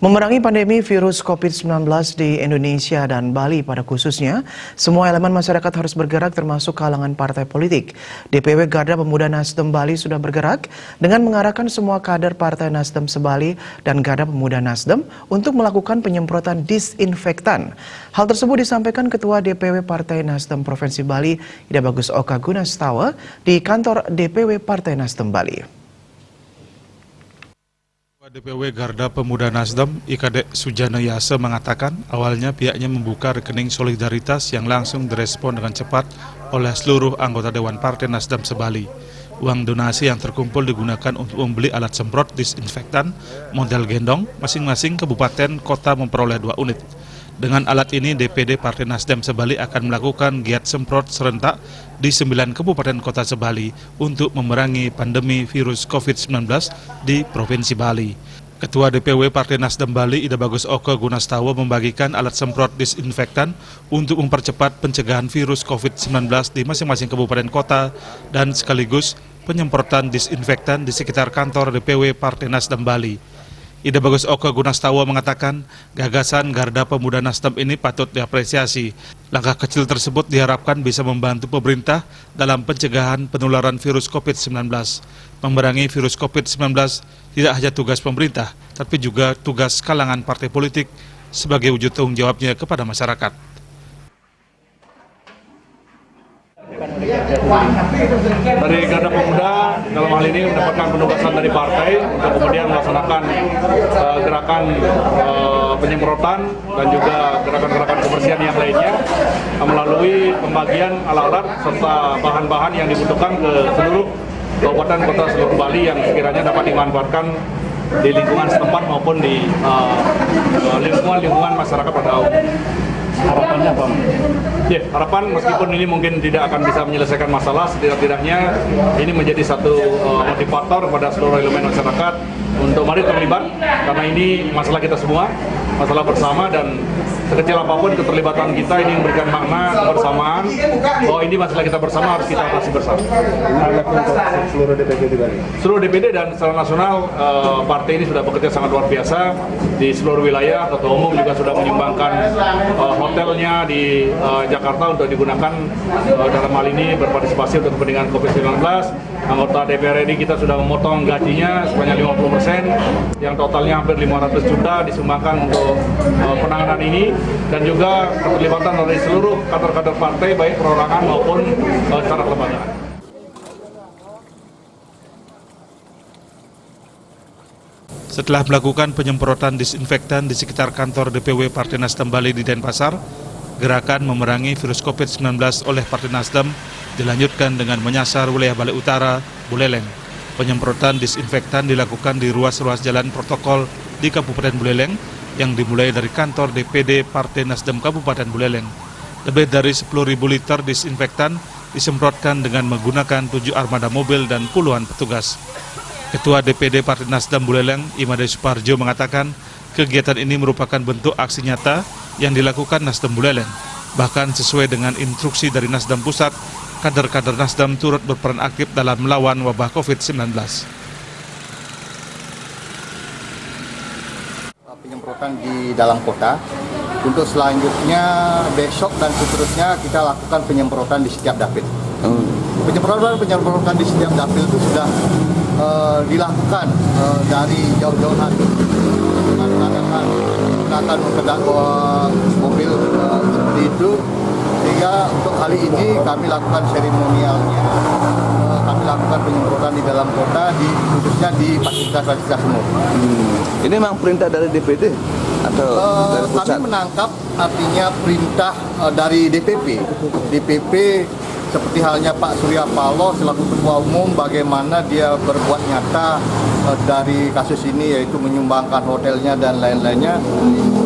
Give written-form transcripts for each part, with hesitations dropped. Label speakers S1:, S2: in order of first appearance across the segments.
S1: Memerangi pandemi virus COVID-19 di Indonesia dan Bali pada khususnya, semua elemen masyarakat harus bergerak termasuk kalangan partai politik. DPW Garda Pemuda Nasdem Bali sudah bergerak dengan mengarahkan semua kader Partai Nasdem Sebali dan Garda Pemuda Nasdem untuk melakukan penyemprotan disinfektan. Hal tersebut disampaikan Ketua DPW Partai Nasdem Provinsi Bali, Ida Bagus Oka Gunastawa, di kantor DPW Partai Nasdem Bali.
S2: DPW Garda Pemuda Nasdem, IKD Sujana Yase mengatakan awalnya pihaknya membuka rekening solidaritas yang langsung direspon dengan cepat oleh seluruh anggota Dewan Partai Nasdem Sebali. Uang donasi yang terkumpul digunakan untuk membeli alat semprot disinfektan model gendong, masing-masing kabupaten kota memperoleh 2 unit. Dengan alat ini, DPD Partai Nasdem Sebali akan melakukan giat semprot serentak di 9 kabupaten kota Sebali untuk memerangi pandemi virus COVID-19 di Provinsi Bali. Ketua DPW Partai Nasdem Bali, Ida Bagus Oka Gunastawa, membagikan alat semprot disinfektan untuk mempercepat pencegahan virus COVID-19 di masing-masing kabupaten kota dan sekaligus penyemprotan disinfektan di sekitar kantor DPW Partai Nasdem Bali. Ida Bagus Oka Gunastawa mengatakan gagasan Garda Pemuda Nasdem ini patut diapresiasi. Langkah kecil tersebut diharapkan bisa membantu pemerintah dalam pencegahan penularan virus COVID-19. Memerangi virus COVID-19 tidak hanya tugas pemerintah, tapi juga tugas kalangan partai politik sebagai wujud tanggung jawabnya kepada masyarakat.
S3: Dari Garda Pemuda dalam hal ini mendapatkan penugasan dari partai untuk kemudian melaksanakan gerakan penyemprotan dan juga gerakan-gerakan kebersihan yang lainnya melalui pembagian alat-alat serta bahan-bahan yang dibutuhkan ke seluruh kabupaten kota seluruh Bali yang sekiranya dapat dimanfaatkan di lingkungan setempat maupun di lingkungan masyarakat pada umumnya. Harapannya apa? Ya, harapan meskipun ini mungkin tidak akan bisa menyelesaikan masalah, setidak-tidaknya ini menjadi satu motivator kepada seluruh elemen masyarakat untuk mari terlibat, karena ini masalah kita semua, masalah bersama, dan sekecil apapun keterlibatan kita ini memberikan makna kebersamaan bahwa ini masalah kita bersama, harus kita atasi bersama. Seluruh DPD di Bali? Seluruh DPD dan secara nasional partai ini sudah bekerja sangat luar biasa di seluruh wilayah. Ketua Umum juga sudah menyumbangkan hotelnya di Jakarta untuk digunakan dalam hal ini berpartisipasi untuk kepentingan COVID-19. Anggota DPR RI kita sudah memotong gajinya sebanyak 50%, yang totalnya hampir 500 juta disumbangkan untuk penanganan ini, dan juga keterlibatan dari seluruh kader-kader partai baik perorangan maupun secara kelembagaan.
S2: Setelah melakukan penyemprotan disinfektan di sekitar kantor DPW Partai Nasdem Bali di Denpasar, gerakan memerangi virus COVID-19 oleh Partai Nasdem dilanjutkan dengan menyasar wilayah Bali Utara, Buleleng. Penyemprotan disinfektan dilakukan di ruas-ruas jalan protokol di Kabupaten Buleleng yang dimulai dari kantor DPD Partai Nasdem Kabupaten Buleleng. Lebih dari 10.000 liter disinfektan disemprotkan dengan menggunakan 7 armada mobil dan puluhan petugas. Ketua DPD Partai Nasdem Buleleng, Imade Suparjo, mengatakan kegiatan ini merupakan bentuk aksi nyata yang dilakukan Nasdem Buleleng. Bahkan sesuai dengan instruksi dari Nasdem Pusat, kader-kader Nasdem turut berperan aktif dalam melawan wabah COVID-19.
S4: Penyemprotan di dalam kota. Untuk selanjutnya besok dan seterusnya kita lakukan penyemprotan di setiap dapil. Penyemprotan di setiap dapil itu sudah dilakukan dari jauh-jauh hari dengan menggunakan mobil seperti itu, sehingga untuk kali ini kami lakukan seremonialnya, kami lakukan penyemprotan di dalam kota, khususnya di fasilitas-fasilitas umum.
S5: Ini memang perintah dari DPD atau dari pusat?
S4: Kami menangkap artinya perintah dari DPP seperti halnya Pak Surya Paloh selaku Ketua Umum, bagaimana dia berbuat nyata dari kasus ini, yaitu menyumbangkan hotelnya dan lain-lainnya.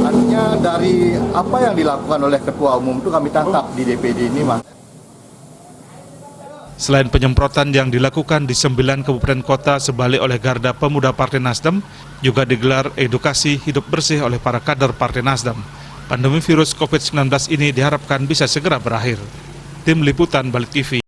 S4: Artinya dari apa yang dilakukan oleh Ketua Umum itu kami tangkap di DPD ini, Mas.
S2: Selain penyemprotan yang dilakukan di 9 kabupaten kota Sebali oleh Garda Pemuda Partai Nasdem, juga digelar edukasi hidup bersih oleh para kader Partai Nasdem. Pandemi virus COVID-19 ini diharapkan bisa segera berakhir. Tim Liputan Bali TV.